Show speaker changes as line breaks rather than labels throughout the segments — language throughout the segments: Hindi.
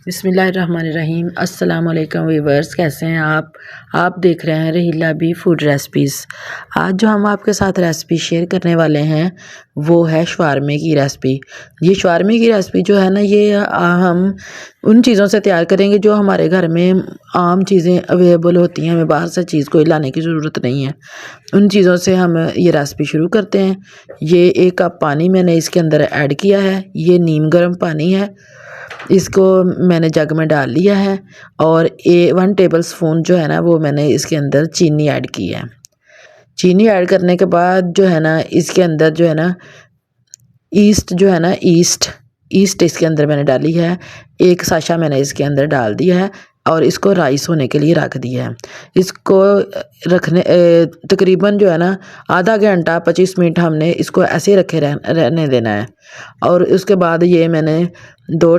बिस्मिल्लाहिर्रहमानिर्रहीम। अस्सलाम वालेकुम व्यूअर्स, कैसे हैं आप देख रहे हैं रहीला बी फूड रेसिपीज़। आज जो हम आपके साथ रेसिपी शेयर करने वाले हैं वो है शवारमे की रेसिपी। ये शवारमे की रेसिपी जो है ना, ये हम उन चीज़ों से तैयार करेंगे जो हमारे घर में आम चीज़ें अवेलेबल होती हैं। हमें बाहर से चीज़ कोई लाने की ज़रूरत नहीं है। उन चीज़ों से हम ये रेसिपी शुरू करते हैं। ये 1 कप पानी मैंने इसके अंदर ऐड किया है। ये नीम गर्म पानी है, इसको मैंने जग में डाल लिया है। और 1 टेबल स्पून जो है ना, वो मैंने इसके अंदर चीनी ऐड की है। चीनी ऐड करने के बाद जो है ना, इसके अंदर जो है ना ईस्ट जो है ना, ईस्ट इसके अंदर मैंने डाली है। 1 साशा मैंने इसके अंदर डाल दिया है और इसको राइस होने के लिए रख दिया है। इसको रखने तकरीबन जो है ना आधा घंटा 25 मिनट हमने इसको ऐसे ही रखे रहने देना है। और उसके बाद ये मैंने 2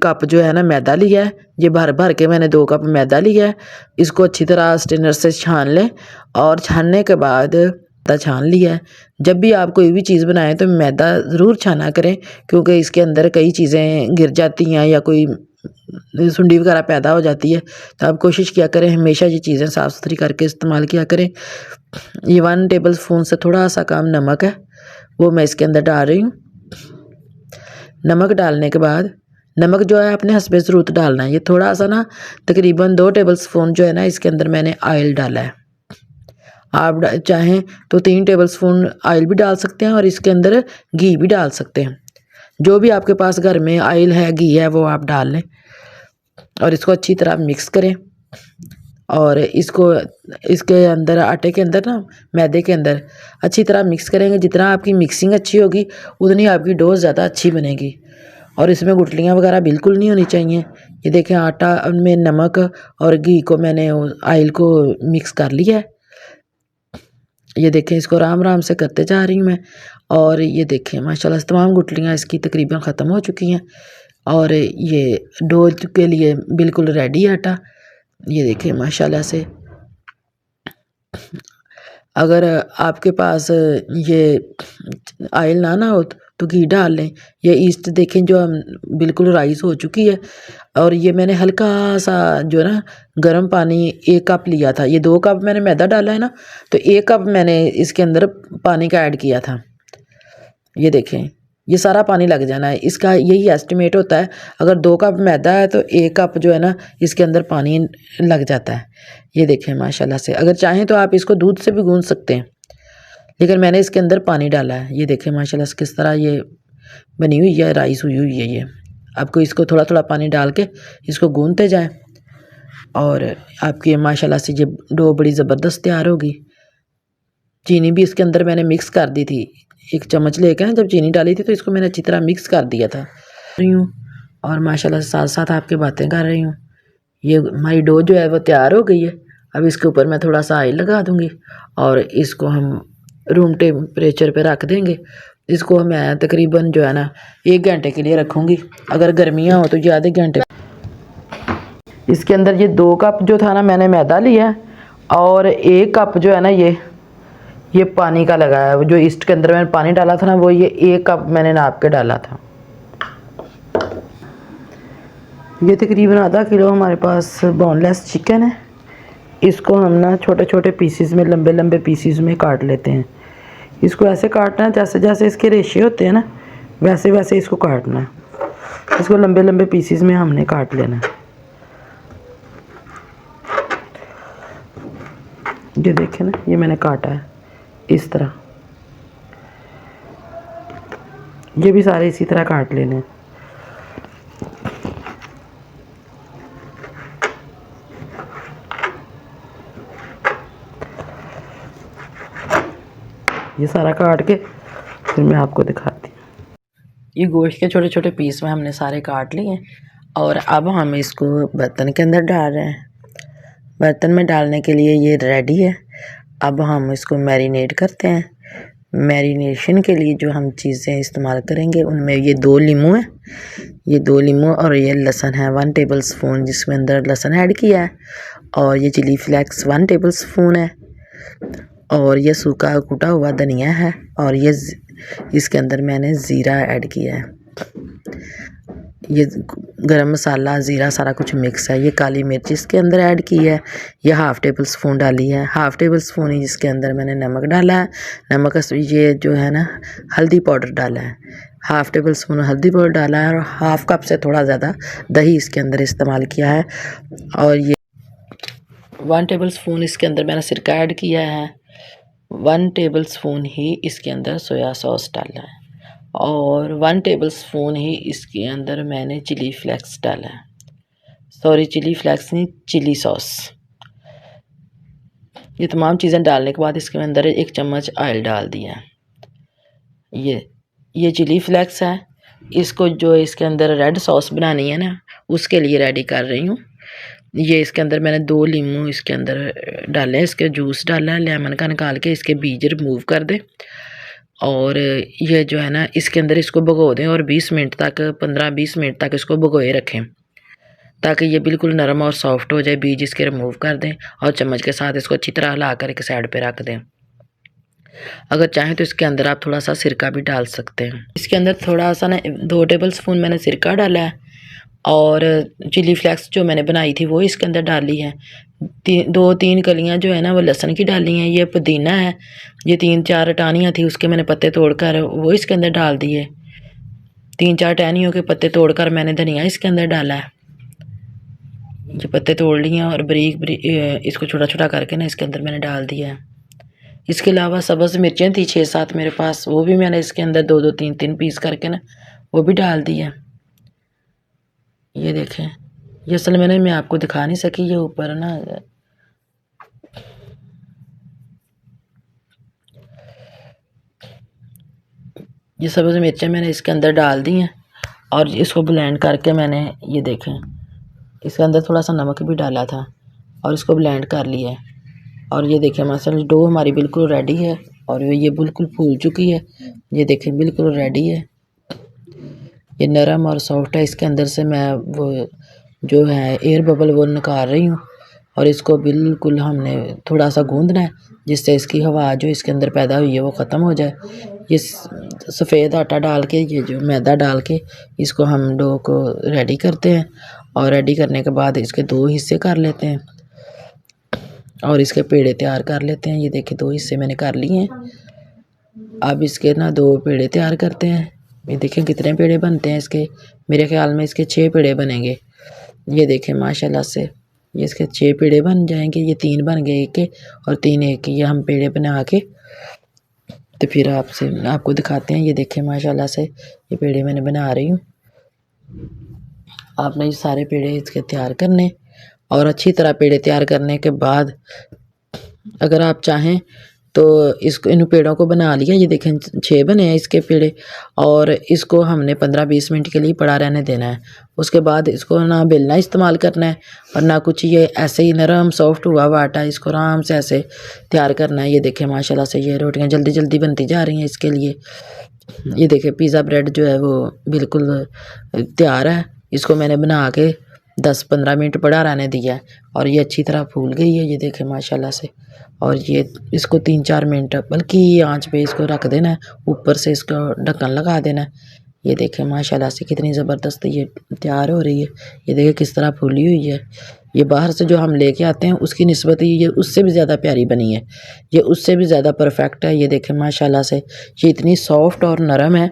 कप जो है ना मैदा लिया है। ये भर भर के मैंने 2 कप मैदा लिया है। इसको अच्छी तरह स्ट्रेनर से छान लें और छानने के बाद मैदा छान लिया है। जब भी आप कोई भी चीज़ बनाएं तो मैदा ज़रूर छाना करें, क्योंकि इसके अंदर कई चीज़ें गिर जाती हैं या कोई सुंडी वगैरह पैदा हो जाती है। तो आप कोशिश किया करें हमेशा ये चीज़ें साफ़ सुथरी करके इस्तेमाल किया करें। ये 1 टेबल स्पून से थोड़ा सा कम नमक है, वो मैं इसके अंदर डाल रही हूँ। नमक डालने के बाद, नमक जो है अपने हस्बे ज़रूरत डालना है। ये थोड़ा सा ना तकरीबन 2 टेबल स्पून जो है ना, इसके अंदर मैंने ऑयल डाला है। आप चाहें तो 3 टेबल स्पून ऑयल भी डाल सकते हैं और इसके अंदर घी भी डाल सकते हैं। जो भी आपके पास घर में ऑयल है, घी है, वो आप डाल लें और इसको अच्छी तरह मिक्स करें। और इसको इसके अंदर आटे के अंदर ना, मैदे के अंदर अच्छी तरह मिक्स करेंगे। जितना आपकी मिक्सिंग अच्छी होगी उतनी आपकी डो ज़्यादा अच्छी बनेगी। और इसमें गुठलियाँ वगैरह बिल्कुल नहीं होनी चाहिए। ये देखें, आटा में नमक और घी को मैंने ऑयल को मिक्स कर लिया है। ये देखें, इसको राम राम से करते जा रही हूँ मैं। और ये देखें माशाल्लाह तमाम गुठलियाँ इसकी तकरीबन ख़त्म हो चुकी हैं और ये डो के लिए बिल्कुल रेडी है आटा। ये देखें माशाल्लाह से। अगर आपके पास ये ऑयल ना हो तो घी डाल लें। ये ईस्ट देखें जो बिल्कुल राइस हो चुकी है। और ये मैंने हल्का सा जो है ना गर्म पानी 1 कप लिया था। ये 2 कप मैंने मैदा डाला है ना, तो 1 कप मैंने इसके अंदर पानी का ऐड किया था। ये देखें, ये सारा पानी लग जाना है। इसका यही एस्टिमेट होता है। अगर 2 कप मैदा है तो 1 कप जो है ना इसके अंदर पानी लग जाता है। ये देखें माशाल्लाह से। अगर चाहें तो आप इसको दूध से भी गूंथ सकते हैं, लेकिन मैंने इसके अंदर पानी डाला है। ये देखें माशाल्लाह से किस तरह ये बनी हुई है, राइस हुई हुई है। ये आपको इसको थोड़ा थोड़ा पानी डाल के इसको गूंथते जाएं और आपकी माशाल्लाह से ये डो बड़ी ज़बरदस्त तैयार होगी। चीनी भी इसके अंदर मैंने मिक्स कर दी थी। 1 चम्मच लेकर ना जब चीनी डाली थी तो इसको मैंने अच्छी तरह मिक्स कर दिया था रही हूँ। और माशाल्लाह से साथ साथ आपके बातें कर रही हूँ। ये हमारी डो जो है वो तैयार हो गई है। अब इसके ऊपर मैं थोड़ा सा ऑयल लगा दूँगी और इसको हम रूम टेम्परेचर पे रख देंगे। इसको मैं तकरीबन जो है ना 1 घंटे के लिए रखूँगी। अगर गर्मियाँ हो तो ये आधे घंटे। इसके अंदर ये 2 कप जो था ना मैंने मैदा लिया है और 1 कप जो है ना ये पानी का लगाया है। जो ईस्ट के अंदर मैंने पानी डाला था ना, वो ये 1 कप मैंने नाप के डाला था। ये तकरीबन आधा किलो हमारे पास बोनलेस चिकन है। इसको हम ना छोटे छोटे पीसीज में, लंबे लंबे पीसीज में काट लेते हैं। इसको ऐसे काटना है जैसे जैसे इसके रेशे होते हैं ना, वैसे वैसे इसको काटना है। इसको लंबे लंबे पीसीज में हमने काट लेना है। ये देखें ना, ये मैंने काटा है इस तरह। ये भी सारे इसी तरह काट लेने हैं। ये सारा काट के फिर मैं आपको दिखाती हूँ। ये गोश्त के छोटे छोटे पीस में हमने सारे काट लिए और अब हम इसको बर्तन के अंदर डाल रहे हैं। बर्तन में डालने के लिए ये रेडी है। अब हम इसको मैरिनेट करते हैं। मैरिनेशन के लिए जो हम चीज़ें इस्तेमाल करेंगे उनमें ये 2 लीमू है। ये 2 लीमू और ये लहसुन है 1 टेबल स्पून, जिसमें अंदर लहसुन ऐड किया है। और ये चिली फ्लेक्स 1 टेबल स्पून है। और ये सूखा कूटा हुआ धनिया है। और ये इसके अंदर मैंने ज़ीरा ऐड किया है। ये गरम मसाला, ज़ीरा सारा कुछ मिक्स है। ये काली मिर्च इसके अंदर ऐड की है, ये हाफ़ टेबल स्पून डाली है। हाफ़ टेबल स्पून ही इसके अंदर मैंने नमक डाला है। नमक ये जो है ना हल्दी पाउडर डाला है, हाफ़ टेबल स्पून हल्दी पाउडर डाला है और हाफ़ कप से थोड़ा ज़्यादा दही इसके अंदर इस्तेमाल किया है। और ये 1 टेबल स्पून इसके अंदर मैंने सिरका ऐड किया है। 1 टेबल स्पून ही इसके अंदर सोया सॉस डाला है और 1 टेबल स्पून ही इसके अंदर मैंने चिली फ्लेक्स डाला है। सॉरी, चिली फ्लेक्स नहीं, चिली सॉस। ये तमाम चीज़ें डालने के बाद इसके अंदर 1 चम्मच ऑयल डाल दिया है। ये चिली फ्लेक्स है। इसको जो इसके अंदर रेड सॉस बनानी है ना, उसके लिए रेडी कर रही हूँ। ये इसके अंदर मैंने 2 लीमू इसके अंदर डाले, इसके जूस डाला है, लेमन का निकाल के इसके बीज रिमूव कर दें। और ये जो है ना इसके अंदर इसको भिगो दें और 20 मिनट तक 15-20 मिनट तक इसको भिगोए रखें ताकि ये बिल्कुल नरम और सॉफ्ट हो जाए। बीज इसके रिमूव कर दें और चम्मच के साथ इसको अच्छी तरह हिला कर एक साइड पे रख दें। अगर चाहें तो इसके अंदर आप थोड़ा सा सिरका भी डाल सकते हैं। इसके अंदर थोड़ा सा ना 2 टेबल स्पून मैंने सिरका डाला है और चिली फ्लेक्स जो मैंने बनाई थी वो इसके अंदर डाली है। 2-3 कलियां जो है ना वो लहसुन की डाली हैं। ये पुदीना है, ये 3-4 टाहनियाँ थी उसके मैंने पत्ते तोड़कर वो इसके अंदर डाल दिए। 3-4 टहनियों के पत्ते तोड़कर मैंने धनिया इसके अंदर डाला है। ये पत्ते तोड़ लिए और बारीक बारीक इसको छोटा छोटा करके ना इसके अंदर मैंने डाल दिया है। इसके अलावा सब्ज़ मिर्चें थी 6-7 मेरे पास, वो भी मैंने इसके अंदर 2-2 3-3 पीस करके ना वो भी डाल दिया। ये देखें, ये असल में मैं आपको दिखा नहीं सकी, ये ऊपर ना ये सब्ज़ मिर्चें मैंने इसके अंदर डाल दी हैं और इसको ब्लेंड करके मैंने ये देखें इसके अंदर थोड़ा सा नमक भी डाला था और इसको ब्लेंड कर लिया है। और ये देखें माशाल्लाह डो हमारी बिल्कुल रेडी है और ये बिल्कुल फूल चुकी है। ये देखें बिल्कुल रेडी है, ये नरम और सॉफ्ट है। इसके अंदर से मैं वो जो है एयर बबल वो निकाल रही हूँ और इसको बिल्कुल हमने थोड़ा सा गूंदना है जिससे इसकी हवा जो इसके अंदर पैदा हुई है वो ख़त्म हो जाए। ये सफ़ेद आटा डाल के, ये जो मैदा डाल के इसको हम डो को रेडी करते हैं और रेडी करने के बाद इसके 2 हिस्से कर लेते हैं और इसके पेड़े तैयार कर लेते हैं। ये देखिए 2 हिस्से मैंने कर लिए हैं। अब इसके ना 2 पेड़े तैयार करते हैं। ये देखें कितने पेड़े बनते हैं इसके, मेरे ख्याल में इसके 6 पेड़े बनेंगे। ये देखें माशाल्लाह से ये इसके 6 पेड़े बन जाएंगे। ये 3 बन गए एक के और 3 एक के। ये हम पेड़े बना के तो फिर आपको दिखाते हैं। ये देखें माशाल्लाह से ये पेड़े मैंने बना रही हूँ। आपने ये सारे पेड़े इसके तैयार करने और अच्छी तरह पेड़े तैयार करने के बाद अगर आप चाहें तो इसको इन पेड़ों को बना लिया। ये देखें 6 बने हैं इसके पेड़े और इसको हमने 15-20 मिनट के लिए पड़ा रहने देना है। उसके बाद इसको ना बेलना इस्तेमाल करना है और ना कुछ, ये ऐसे ही नरम सॉफ्ट हुआ हुआ आटा इसको आराम से ऐसे तैयार करना है। ये देखें माशाल्लाह से ये रोटियां जल्दी जल्दी बनती जा रही हैं इसके लिए। ये देखें पिज़्ज़ा ब्रेड जो है वो बिल्कुल तैयार है। इसको मैंने बना के 10-15 मिनट पड़ा रहने दिया है और ये अच्छी तरह फूल गई है। ये देखें माशाल्लाह से। और ये इसको 3-4 मिनट बल्कि आंच पे इसको रख देना है, ऊपर से इसका ढक्कन लगा देना है। ये देखें माशाल्लाह से कितनी ज़बरदस्त ये तैयार हो रही है। ये देखें किस तरह फूली हुई है। ये बाहर से जो हम लेके आते हैं उसकी निस्बत ये उससे भी ज़्यादा प्यारी बनी है, ये उससे भी ज़्यादा परफेक्ट है। ये देखें माशाल्लाह से ये इतनी सॉफ्ट और नरम है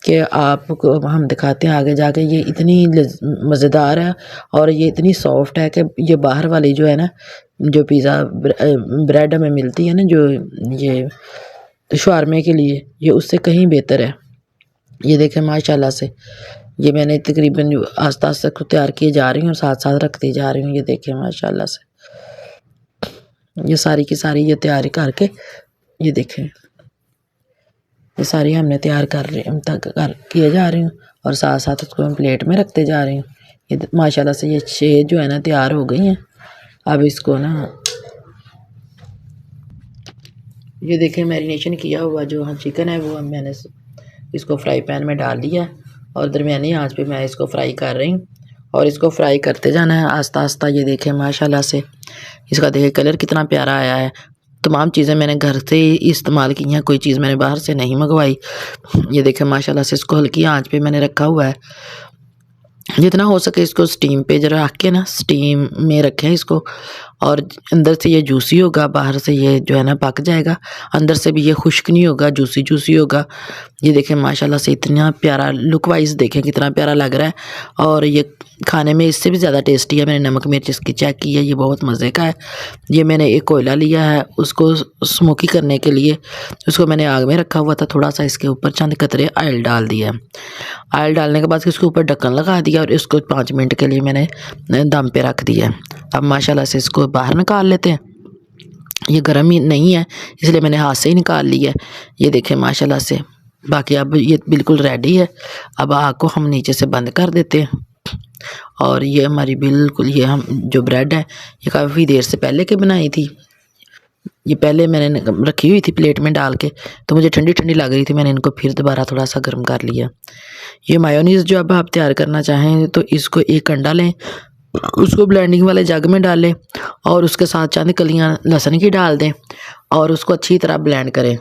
कि आपको हम दिखाते हैं आगे जाके। ये इतनी मज़ेदार है और ये इतनी सॉफ्ट है कि ये बाहर वाली जो है ना जो पिज़्ज़ा ब्रेड हमें मिलती है ना जो ये शवारमे के लिए, ये उससे कहीं बेहतर है। ये देखें माशाल्लाह से ये मैंने तकरीबन आस्ता आस्ता को तैयार किए जा रही हूँ और साथ साथ रखती जा रही हूँ। ये देखें माशाल्लाह से ये सारी की सारी ये तैयारी करके ये देखें ये सारी हमने तैयार किए जा रही हूँ और साथ साथ उसको मैं प्लेट में रखते जा रही हूँ। ये माशाल्लाह से ये 6 जो है ना तैयार हो गई हैं। अब इसको ना ये देखें मैरिनेशन किया हुआ जो हाँ चिकन है वो मैंने इसको फ्राई पैन में डाल दिया और दरमियानी आंच पे मैं इसको फ्राई कर रही हूँ और इसको फ्राई करते जाना है आस्ता आस्ता। ये देखें माशाल्लाह से इसका देखें कलर कितना प्यारा आया है। तमाम चीज़ें मैंने घर से ही इस्तेमाल की हैं, कोई चीज़ मैंने बाहर से नहीं मंगवाई। ये देखें माशाल्लाह से इसको हल्की आंच पे मैंने रखा हुआ है जितना हो सके इसको स्टीम पे जरा रख के ना, स्टीम में रखें इसको। और अंदर से ये जूसी होगा, बाहर से ये जो है ना पक जाएगा, अंदर से भी ये खुश्क नहीं होगा, जूसी जूसी होगा। ये देखें माशाल्लाह से इतना प्यारा लुक वाइज देखें कितना प्यारा लग रहा है। और ये खाने में इससे भी ज़्यादा टेस्टी है। मैंने नमक मिर्च इसकी चेक की है, ये बहुत मज़े का है। ये मैंने एक कोयला लिया है, उसको स्मोकी करने के लिए उसको मैंने आग में रखा हुआ था। थोड़ा सा इसके ऊपर चंद कतरे ऑयल डाल दिया है। ऑयल डालने के बाद इसके ऊपर ढक्कन लगा दिया और इसको 5 मिनट के लिए मैंने दम पे रख दिया है। अब माशाल्लाह से इसको बाहर निकाल लेते हैं। ये गर्म ही नहीं है इसलिए मैंने हाथ से ही निकाल लिया है। ये देखें माशाल्लाह से। बाकी अब ये बिल्कुल रेडी है। अब आग को हम नीचे से बंद कर देते हैं। और ये हमारी बिल्कुल ये हम जो ब्रेड है ये काफ़ी देर से पहले की बनाई थी। ये पहले मैंने रखी हुई थी प्लेट में डाल के, तो मुझे ठंडी ठंडी लग रही थी, मैंने इनको फिर दोबारा थोड़ा सा गर्म कर लिया। ये मायोनीज़ जो अब आप तैयार करना चाहें तो इसको एक अंडा लें, उसको ब्लेंडिंग वाले जग में डालें और उसके साथ चंद कलियां लहसुन की डाल दें और उसको अच्छी तरह ब्लेंड करें।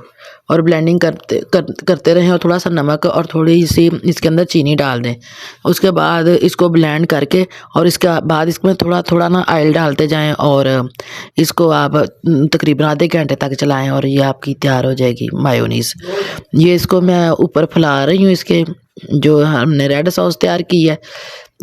और ब्लेंडिंग करते रहें और थोड़ा सा नमक और थोड़ी सी इसके अंदर चीनी डाल दें। उसके बाद इसको ब्लेंड करके और इसके बाद इसमें थोड़ा थोड़ा ना ऑयल डालते जाएं और इसको आप तकरीबन आधे घंटे तक चलाएं और ये आपकी तैयार हो जाएगी मायोनीज़। ये इसको मैं ऊपर फैला रही हूँ, इसके जो हमने रेड सॉस तैयार की है।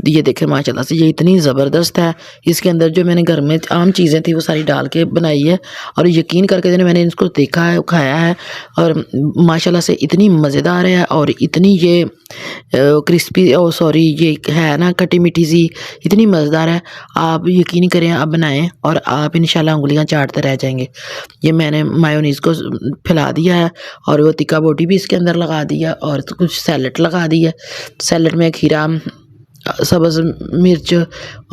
ये देखें माशाल्लाह से ये इतनी ज़बरदस्त है। इसके अंदर जो मैंने घर में आम चीज़ें थी वो सारी डाल के बनाई है और यकीन करके जो मैंने इसको देखा है, खाया है और माशाल्लाह से इतनी मज़ेदार है और इतनी ये क्रिस्पी सॉरी ये है ना खट्टी मीठी सी, इतनी मज़ेदार है। आप यकीन करें, आप बनाएं और आप इंशाल्लाह उंगलियां चाटते रह जाएंगे। ये मैंने मायोनीज़ को फैला दिया है और वो तिक्का बोटी भी इसके अंदर लगा दिया और कुछ सैलेड लगा दी है। सैलेड में खीरा, सब्ज़ मिर्च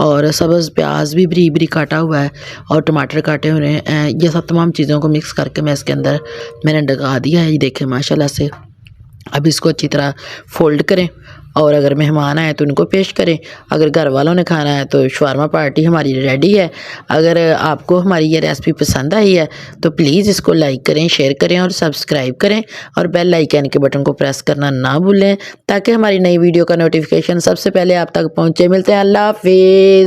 और सब्ज़ प्याज भी बरीक बरीक काटा हुआ है और टमाटर काटे हुए हैं। ये सब तमाम चीज़ों को मिक्स करके मैं इसके अंदर मैंने डगा दिया है। ये देखें माशाल्लाह से। अब इसको अच्छी तरह फोल्ड करें और अगर मेहमान आए तो उनको पेश करें। अगर घर वालों ने खाना है तो शवारमा पार्टी हमारी रेडी है। अगर आपको हमारी ये रेसिपी पसंद आई है तो प्लीज़ इसको लाइक करें, शेयर करें और सब्सक्राइब करें और बेल आइकन के बटन को प्रेस करना ना भूलें ताकि हमारी नई वीडियो का नोटिफिकेशन सबसे पहले आप तक पहुँचे। मिलते हैं, अल्लाह हाफिज़।